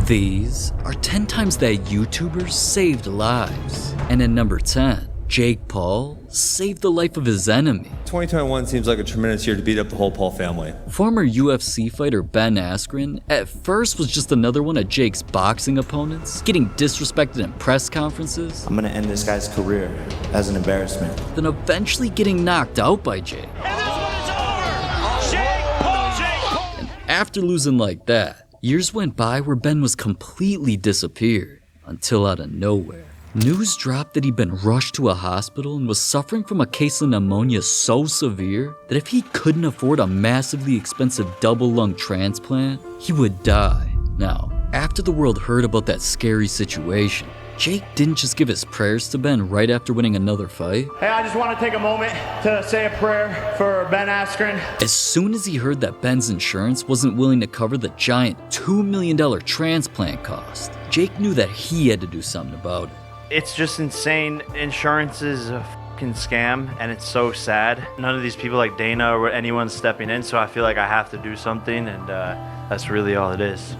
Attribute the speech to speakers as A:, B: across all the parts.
A: These are 10 times that YouTubers saved lives. And at number 10, Jake Paul saved the life of his enemy.
B: 2021 seems like a tremendous year to beat up the whole Paul family.
A: Former UFC fighter Ben Askren at first was just another one of Jake's boxing opponents, getting disrespected in press conferences.
C: I'm gonna end this guy's career as an embarrassment.
A: Then eventually getting knocked out by Jake.
D: And this one is over! Jake Paul!
A: And after losing like that, years went by where Ben was completely disappeared, until out of nowhere, news dropped that he'd been rushed to a hospital and was suffering from a case of pneumonia so severe that if he couldn't afford a massively expensive double lung transplant, he would die. Now, after the world heard about that scary situation, Jake didn't just give his prayers to Ben right after winning another fight.
E: Hey, I just want to take a moment to say a prayer for Ben Askren.
A: As soon as he heard that Ben's insurance wasn't willing to cover the giant $2 million transplant cost, Jake knew that he had to do something about it.
E: It's just insane. Insurance is a fucking scam, and it's so sad. None of these people like Dana or anyone stepping in, so I feel like I have to do something, and that's really all it is.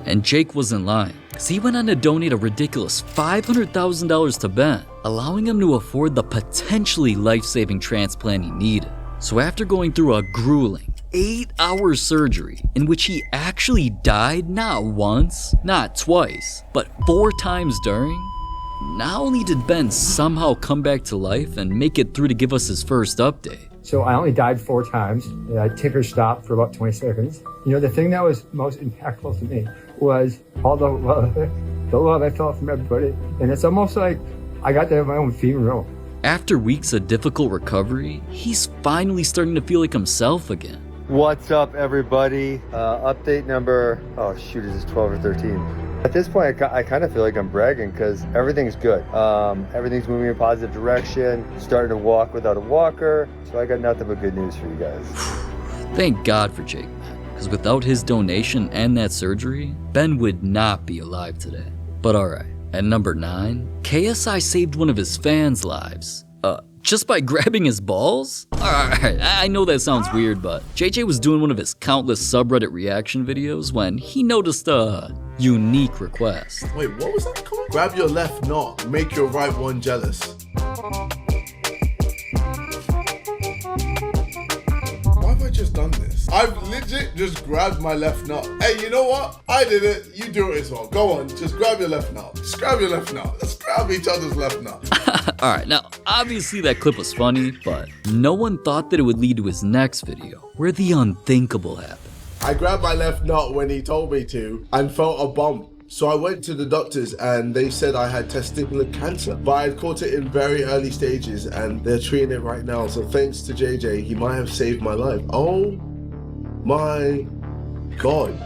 A: And Jake wasn't lying, because he went on to donate a ridiculous $500,000 to Ben, allowing him to afford the potentially life-saving transplant he needed. So after going through a grueling 8-hour surgery in which he actually died not once, not twice, but 4 times during, not only did Ben somehow come back to life and make it through to give us his first update.
F: So I only died 4 times. I ticker stopped for about 20 seconds. You know, the thing that was most impactful to me was all the love I felt from everybody. And it's almost like I got to have my own funeral.
A: After weeks of difficult recovery, he's finally starting to feel like himself again.
G: What's up, everybody? Update number, is this 12 or 13? At this point, I kind of feel like I'm bragging because everything's good. Everything's moving in a positive direction, starting to walk without a walker. So I got nothing but good news for you guys.
A: Thank God for Jake, man, because without his donation and that surgery, Ben would not be alive today. But alright, at number 9, KSI saved one of his fans' lives. Just by grabbing his balls? Alright, I know that sounds weird, but JJ was doing one of his countless subreddit reaction videos when he noticed a unique request.
H: Wait, what was that called? Grab your left knot, make your right one jealous. Why have I just done this? I've legit just grabbed my left nut. Hey, you know what? I did it. You do it as well. Go on, just grab your left nut. Just grab your left nut. Let's grab each other's left nut.
A: Alright, now obviously that clip was funny, but no one thought that it would lead to his next video, where the unthinkable happened.
H: I grabbed my left nut when he told me to and felt a bump. So I went to the doctors and they said I had testicular cancer, but I had caught it in very early stages and they're treating it right now. So thanks to JJ, he might have saved my life. Oh my God.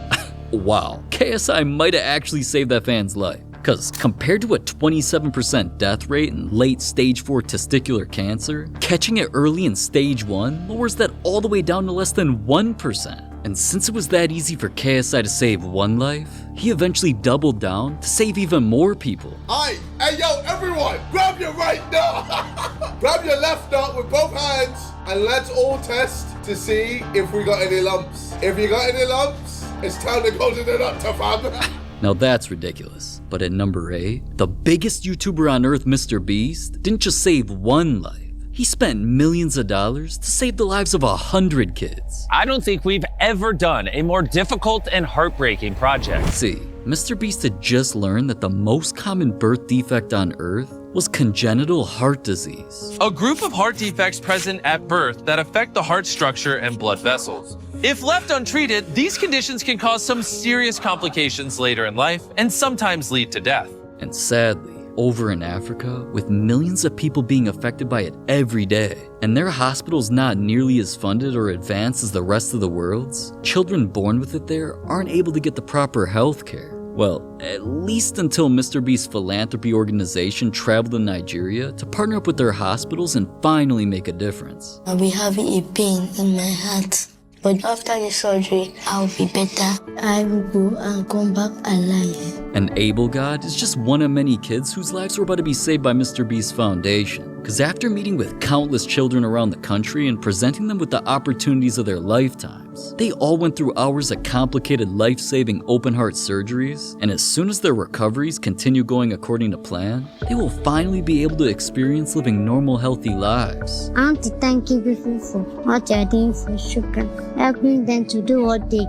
A: Wow, KSI might have actually saved that fan's life. Because compared to a 27% death rate in late stage 4 testicular cancer, catching it early in stage 1 lowers that all the way down to less than 1%. And since it was that easy for KSI to save one life, he eventually doubled down to save even more people.
H: Hey yo, everyone, grab your right nut. Grab your left nut with both hands and let's all test to see if we got any lumps. If you got any lumps, it's time to go to the doctor, fam.
A: Now that's ridiculous. But at number 8, the biggest YouTuber on earth, Mr. Beast, didn't just save one life. He spent millions of dollars to save the lives of 100 kids.
I: I don't think we've ever done a more difficult and heartbreaking project.
A: See, Mr. Beast had just learned that the most common birth defect on Earth was congenital heart disease.
J: A group of heart defects present at birth that affect the heart structure and blood vessels. If left untreated, these conditions can cause some serious complications later in life and sometimes lead to death.
A: And sadly, over in Africa, with millions of people being affected by it every day, and their hospitals not nearly as funded or advanced as the rest of the world's, children born with it there aren't able to get the proper health care. Well, at least until Mr. Beast's philanthropy organization traveled to Nigeria to partner up with their hospitals and finally make a difference.
K: I'll be having a pain in my heart. But after the surgery, I'll be better. I will go and come back alive.
A: And Abel God is just one of many kids whose lives were about to be saved by Mr. Beast's foundation. Because after meeting with countless children around the country and presenting them with the opportunities of their lifetimes, they all went through hours of complicated life-saving open-heart surgeries, and as soon as their recoveries continue going according to plan, they will finally be able to experience living normal, healthy lives.
K: I want to thank you people for what you're doing for Shukran, helping them to do what they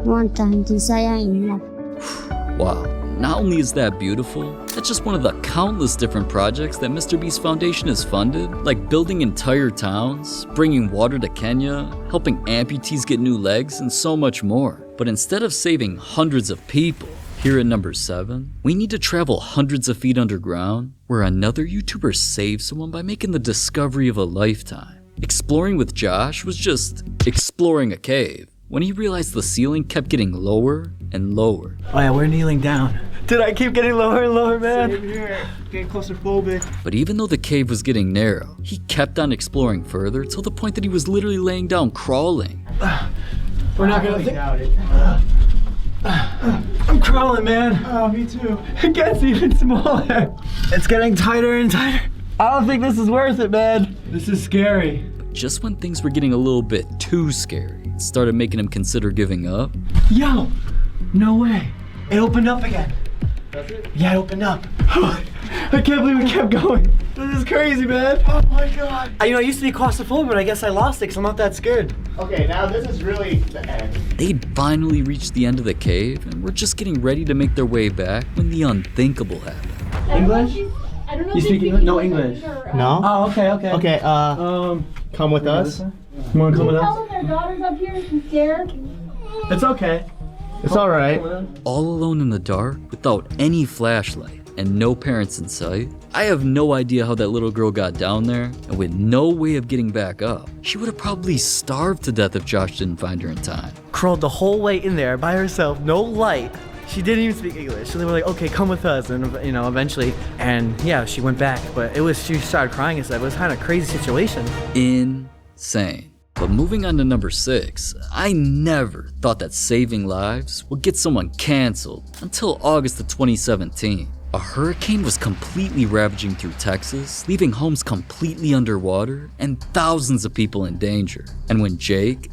K: want and desire in life.
A: Wow. Not only is that beautiful, that's just one of the countless different projects that Mr. Beast Foundation has funded, like building entire towns, bringing water to Kenya, helping amputees get new legs, and so much more. But instead of saving hundreds of people, here at number 7, we need to travel hundreds of feet underground, where another YouTuber saved someone by making the discovery of a lifetime. Exploring with Josh was just exploring a cave, when he realized the ceiling kept getting lower and lower.
L: Oh yeah, we're kneeling down. Dude, I keep getting lower and lower, man.
M: Same here. Getting claustrophobic.
A: But even though the cave was getting narrow, he kept on exploring further till the point that he was literally laying down crawling.
L: We're not gonna doubt it. I'm crawling, man.
M: Oh, me too.
L: It gets even smaller. It's getting tighter and tighter. I don't think this is worth it, man. This is scary.
A: But just when things were getting a little bit too scary, it started making him consider giving up.
L: Yo, no way. It opened up again. Does it? Yeah, it opened up. I can't believe we kept going. This is crazy, man. Oh my God. I used to be claustrophobic, but I guess I lost it because I'm not that scared.
M: Okay, now this is really the end.
A: They'd finally reached the end of the cave and were just getting ready to make their way back when the unthinkable happened.
L: English?
M: I don't know.
L: You speak English? No English.
M: No?
L: Oh, okay.
M: Okay, come with us.
L: You want to come with us?
N: Tell them their daughter's up here and scared.
L: It's okay.
M: It's all right.
A: All alone in the dark, without any flashlight, and no parents in sight, I have no idea how that little girl got down there, and with no way of getting back up. She would have probably starved to death if Josh didn't find her in time.
L: Crawled the whole way in there by herself, no light. She didn't even speak English. So they were like, okay, come with us. And eventually, and yeah, she went back, but she started crying and stuff. It was kind of a crazy situation.
A: Insane. But moving on to number 6, I never thought that saving lives would get someone canceled until August of 2017. A hurricane was completely ravaging through Texas, leaving homes completely underwater and thousands of people in danger. And when Jake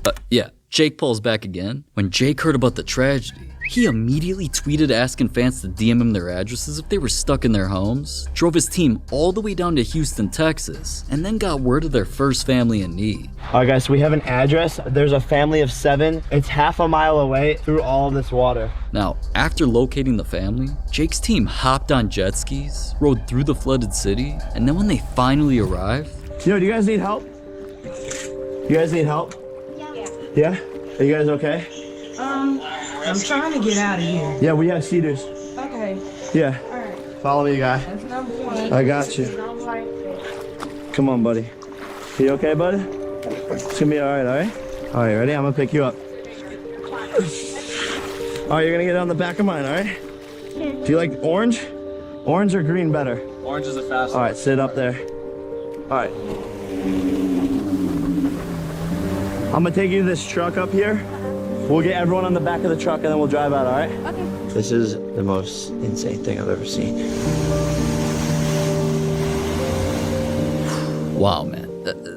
A: Paul's back again. When Jake heard about the tragedy, he immediately tweeted asking fans to DM him their addresses if they were stuck in their homes, drove his team all the way down to Houston, Texas, and then got word of their first family in need.
L: All right, guys, so we have an address. There's a family of 7. It's half a mile away through all of this water.
A: Now, after locating the family, Jake's team hopped on jet skis, rode through the flooded city, and then when they finally arrived...
L: Yo, do you guys need help? You guys need help? Yeah? Are you guys okay?
O: I'm trying to get out of here.
L: Yeah, we have cedars.
O: Okay.
L: Yeah.
O: All right.
L: Follow me, guy.
O: That's number 1.
L: I got you. Come on, buddy. You okay, buddy? It's gonna be all right, all right? All right, ready? I'm gonna pick you up. All right, you're gonna get on the back of mine, all right? Do you like orange? Orange or green better?
P: Orange is the fastest.
L: All right, sit up there. All right. I'm gonna take you to this truck up here. We'll get everyone on the back of the truck and then we'll drive out, all right?
O: Okay.
C: This is the most insane thing I've ever seen.
A: Wow, man.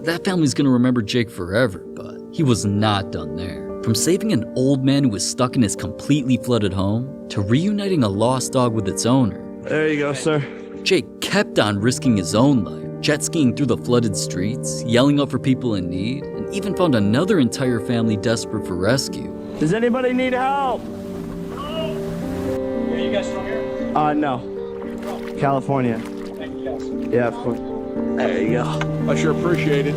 A: That family's gonna remember Jake forever, but he was not done there. From saving an old man who was stuck in his completely flooded home, to reuniting a lost dog with its owner.
L: There you go, sir.
A: Jake kept on risking his own life, jet skiing through the flooded streets, yelling out for people in need, and even found another entire family desperate for rescue.
L: Does anybody need help?
P: Are you guys from here?
L: No. California.
P: Thank you guys.
L: Yeah, of course. There you go.
P: I sure appreciate it.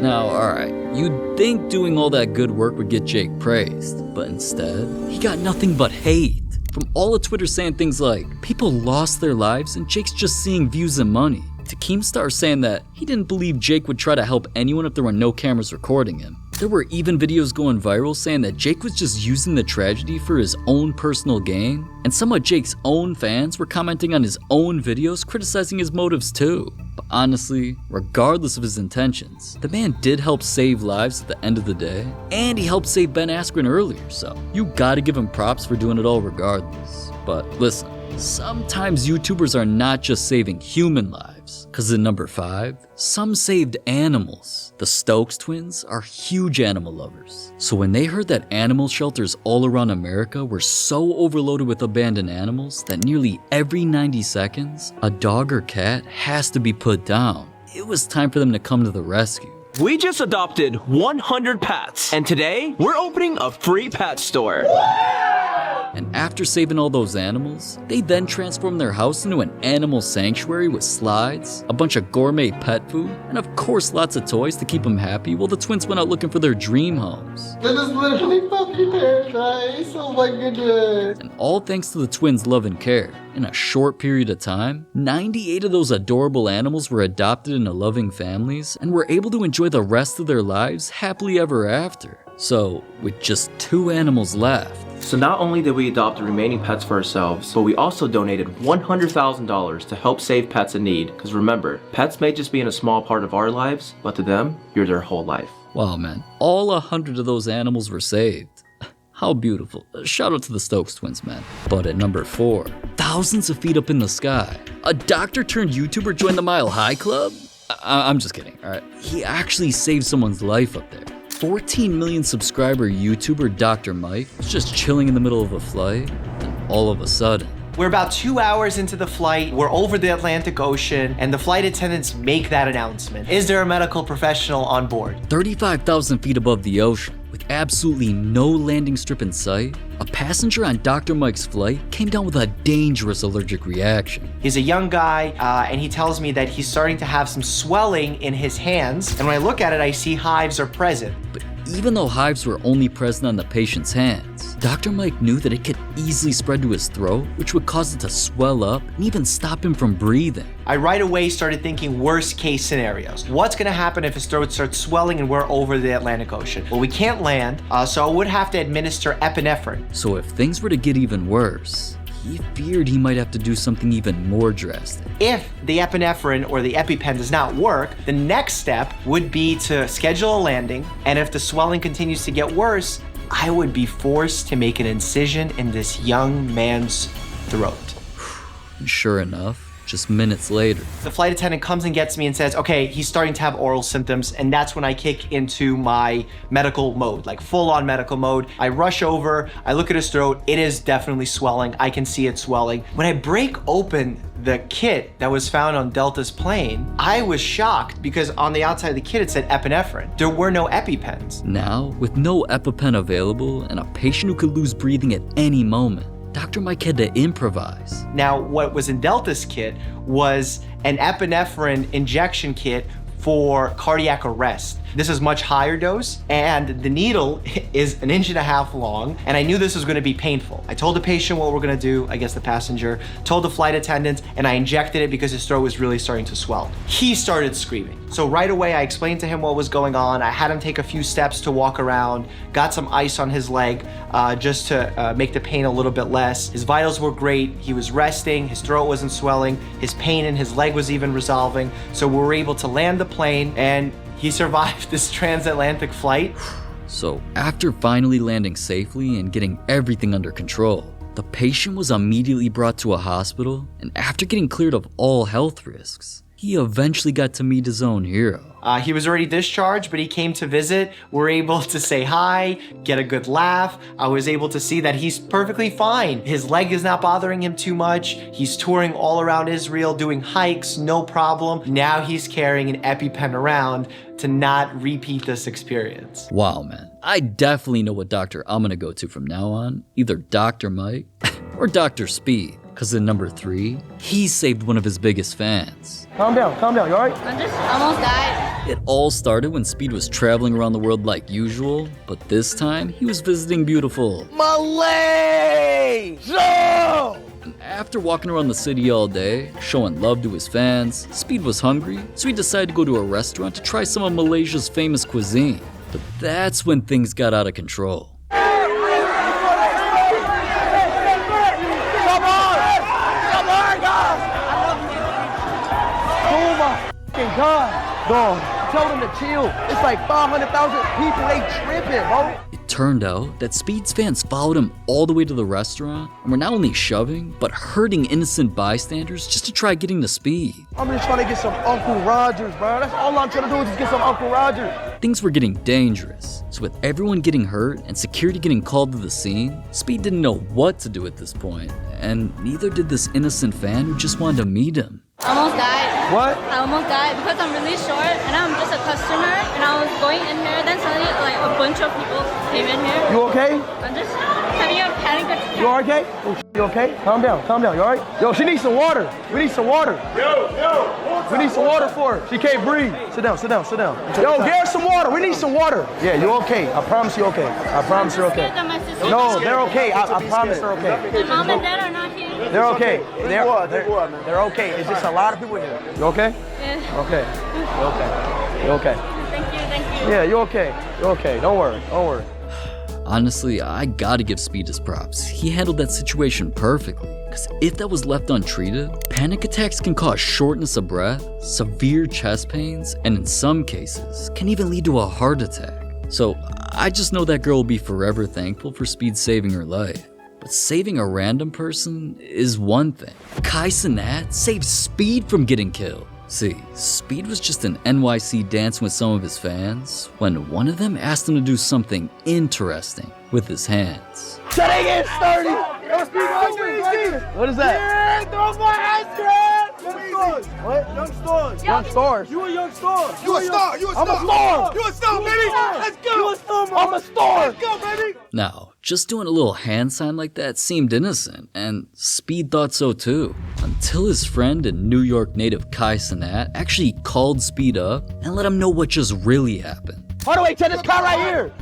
A: Now, alright, you'd think doing all that good work would get Jake praised, but instead, he got nothing but hate. From all of Twitter saying things like, people lost their lives and Jake's just seeing views and money, to Keemstar saying that he didn't believe Jake would try to help anyone if there were no cameras recording him. There were even videos going viral saying that Jake was just using the tragedy for his own personal gain, and some of Jake's own fans were commenting on his own videos criticizing his motives too. But honestly, regardless of his intentions, the man did help save lives at the end of the day, and he helped save Ben Askren earlier, so you gotta give him props for doing it all regardless. But listen, Sometimes YouTubers are not just saving human lives, because in number 5, some saved animals. The Stokes twins are huge animal lovers. So when they heard that animal shelters all around America were so overloaded with abandoned animals that nearly every 90 seconds, a dog or cat has to be put down, it was time for them to come to the rescue.
L: We just adopted 100 pets, and today we're opening a free pet store.
A: And after saving all those animals, they then transformed their house into an animal sanctuary with slides, a bunch of gourmet pet food, and of course lots of toys to keep them happy while the twins went out looking for their dream homes.
M: This is literally puppy paradise. Oh my goodness.
A: And all thanks to the twins' love and care. In a short period of time, 98 of those adorable animals were adopted into loving families and were able to enjoy the rest of their lives happily ever after. So, with just 2 animals left,
L: So not only did we adopt the remaining pets for ourselves, but we also donated $100,000 to help save pets in need. Because remember, pets may just be in a small part of our lives, but to them, you're their whole life.
A: wow man, all 100 of those animals were saved. How beautiful. Shout out to the Stokes twins, man. But at number 4, thousands of feet up in the sky, a doctor turned YouTuber joined the Mile High Club? I'm just kidding, alright? He actually saved someone's life up there. 14 million subscriber YouTuber Dr. Mike was just chilling in the middle of a flight, and all of a sudden,
Q: we're about 2 hours into the flight, we're over the Atlantic Ocean, and the flight attendants make that announcement. Is there a medical professional on board?
A: 35,000 feet above the ocean, with absolutely no landing strip in sight, a passenger on Dr. Mike's flight came down with a dangerous allergic reaction.
Q: He's a young guy, and he tells me that he's starting to have some swelling in his hands, and when I look at it, I see hives are present.
A: But even though hives were only present on the patient's hands, Dr. Mike knew that it could easily spread to his throat, which would cause it to swell up and even stop him from breathing.
Q: I right away started thinking worst case scenarios. What's gonna happen if his throat starts swelling and we're over the Atlantic Ocean? Well, we can't land, so I would have to administer epinephrine.
A: So if things were to get even worse, he feared he might have to do something even more drastic.
Q: If the epinephrine or the EpiPen does not work, the next step would be to schedule a landing, and if the swelling continues to get worse, I would be forced to make an incision in this young man's throat.
A: And sure enough, just minutes later,
Q: the flight attendant comes and gets me and says, okay, he's starting to have oral symptoms, and that's when I kick into my medical mode, like full-on medical mode. I rush over, I look at his throat, it is definitely swelling, I can see it swelling. When I break open the kit that was found on Delta's plane, I was shocked because on the outside of the kit it said epinephrine. There were no EpiPens.
A: Now, with no EpiPen available and a patient who could lose breathing at any moment, Dr. Mike had to improvise.
Q: Now, what was in Delta's kit was an epinephrine injection kit for cardiac arrest. This is much higher dose, and the needle is 1.5 inches long, and I knew this was gonna be painful. I told the patient what we're gonna do, I guess the passenger, told the flight attendant, and I injected it because his throat was really starting to swell. He started screaming. So right away, I explained to him what was going on. I had him take a few steps to walk around, got some ice on his leg just to make the pain a little bit less. His vitals were great. He was resting, his throat wasn't swelling, his pain in his leg was even resolving. So we were able to land the plane, and he survived this transatlantic flight.
A: So after finally landing safely and getting everything under control, the patient was immediately brought to a hospital, and after getting cleared of all health risks, he eventually got to meet his own hero.
Q: He was already discharged, but he came to visit. We're able to say hi, get a good laugh. I was able to see that he's perfectly fine. His leg is not bothering him too much. He's touring all around Israel, doing hikes, no problem. Now he's carrying an EpiPen around to not repeat this experience.
A: Wow, man. I definitely know what doctor I'm gonna go to from now on. Either Dr. Mike or Dr. Speed. Because in number 3, he saved one of his biggest fans.
L: Calm down, you alright?
N: I just almost died.
A: It all started when Speed was traveling around the world like usual, but this time he was visiting beautiful
L: Malaysia!
A: And after walking around the city all day, showing love to his fans, Speed was hungry, so he decided to go to a restaurant to try some of Malaysia's famous cuisine. But that's when things got out of control.
L: God, dog, tell them to chill. It's like 500,000 people, they tripping, bro.
A: It Turned out that Speed's fans followed him all the way to the restaurant and were not only shoving, but hurting innocent bystanders just to try getting to Speed.
L: I'm just trying to get some Uncle Rogers, bro. That's all I'm trying to do is just get some Uncle Rogers.
A: Things were getting dangerous, so with everyone getting hurt and security getting called to the scene, Speed didn't know what to do at this point, and neither did this innocent fan who just wanted to meet him.
N: I almost died.
L: What?
N: I almost died because I'm really short and I'm just a customer and I was going in here, then suddenly like a bunch of people came in here.
L: You okay?
N: I'm just having a panic attack.
L: You okay? You okay? Calm down, you all right? Yo, she needs some water. We need some water. Yo. We need some water for her. She can't breathe. Sit down. Yo, get her some water. We need some water. Yeah, you okay. I promise you okay. I promise you're okay. No, they're okay. I promise they're okay.
N: My mom and dad are not here.
L: They're okay. They're okay. It's just a lot of people here. You okay?
N: Yeah.
L: Okay. You okay?
N: Thank you.
L: Yeah, you okay. You're okay. Don't worry.
A: Honestly, I gotta give Speed his props. He handled that situation perfectly. Because if that was left untreated, panic attacks can cause shortness of breath, severe chest pains, and in some cases, can even lead to a heart attack. So I just know that girl will be forever thankful for Speed saving her life. But saving a random person is one thing. Kai Cenat saved Speed from getting killed. See, Speed was just in NYC dancing with some of his fans when one of them asked him to do something interesting with his hands.
L: Today is 30. What is that?
M: Yeah, throw my ice cream.
L: What? Young stars.
M: You a young star.
L: You a star. I'm a star.
M: You a star, baby. Let's go. You a star,
L: I'm a star.
M: Let's go, baby.
A: Now, just doing a little hand sign like that seemed innocent, and Speed thought so too. Until his friend and New York native Kai Cenat actually called Speed up and let him know what just really happened.
L: Hold on, wait, check this car right here.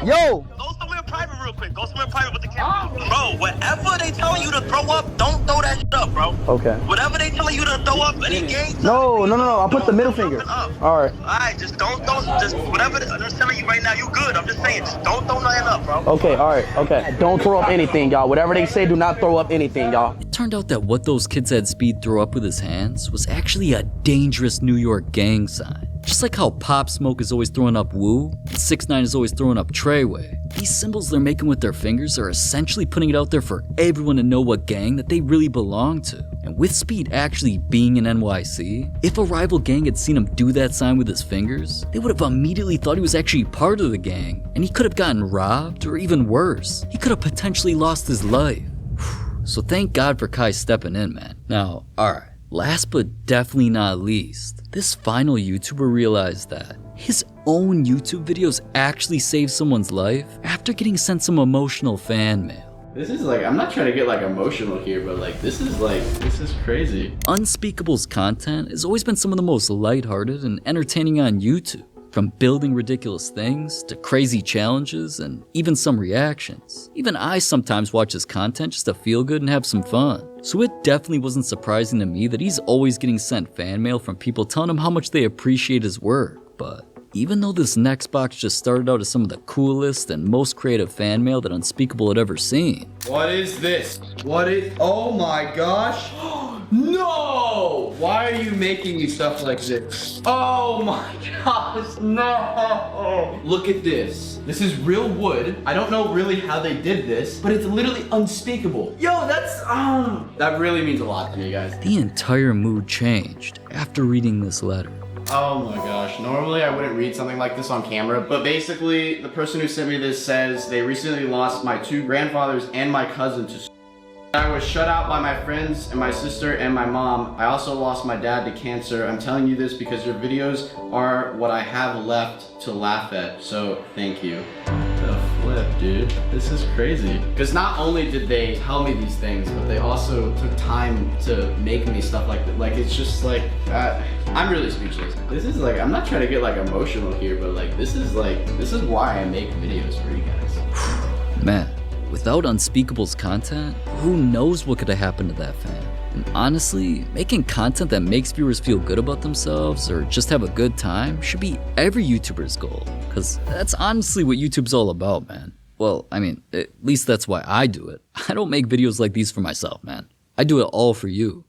L: Yo.
D: Go somewhere private real quick. Go somewhere private with the camera. Bro, whatever they telling you to throw up, don't throw that shit up, bro.
L: Okay.
D: Whatever they telling you to throw up, any gang.
L: No. I'll put the middle finger. All right.
D: Alright, just don't, just whatever I'm just telling you right now, you good. I'm just saying, just don't throw nothing up, bro.
L: Okay, all right, okay. Don't throw up anything, y'all. Whatever they say, do not throw up anything, y'all.
A: It turned out that what those kids had Speed throw up with his hands was actually a dangerous New York gang sign. Just like how Pop Smoke is always throwing up Woo, and 6ix9ine is always throwing up Treyway. These symbols they're making with their fingers are essentially putting it out there for everyone to know what gang that they really belong to. And with Speed actually being in NYC, if a rival gang had seen him do that sign with his fingers, they would have immediately thought he was actually part of the gang, and he could have gotten robbed, or even worse, he could have potentially lost his life. So thank God for Kai stepping in, man. Now, alright. Last but definitely not least, this final YouTuber realized that his own YouTube videos actually saved someone's life after getting sent some emotional fan mail.
R: This is like, I'm not trying to get like emotional here, but like, this is crazy.
A: Unspeakable's content has always been some of the most lighthearted and entertaining on YouTube. From building ridiculous things to crazy challenges and even some reactions. Even I sometimes watch his content just to feel good and have some fun. So it definitely wasn't surprising to me that he's always getting sent fan mail from people telling him how much they appreciate his work. But even though this next box just started out as some of the coolest and most creative fan mail that Unspeakable had ever seen.
R: What is this? Oh my gosh. No! Why are you making me stuff like this? Oh my gosh, no! Look at this. This is real wood. I don't know really how they did this, but it's literally unspeakable. Yo, that's, that really means a lot to me, guys.
A: The entire mood changed after reading this letter.
R: Oh my gosh, normally I wouldn't read something like this on camera, but basically the person who sent me this says they recently lost my 2 grandfathers and my cousin to I was shut out by my friends and my sister and my mom. I also lost my dad to cancer. I'm telling you this because your videos are what I have left to laugh at, so thank you. The flip, dude. This is crazy. Because not only did they tell me these things, but they also took time to make me stuff like that. Like, it's just like, I'm really speechless. This is like, I'm not trying to get like emotional here, but like, this is why I make videos for you guys.
A: Man. Without Unspeakable's content, who knows what could have happened to that fan? And honestly, making content that makes viewers feel good about themselves or just have a good time should be every YouTuber's goal. Cause that's honestly what YouTube's all about, man. Well, I mean, at least that's why I do it. I don't make videos like these for myself, man. I do it all for you.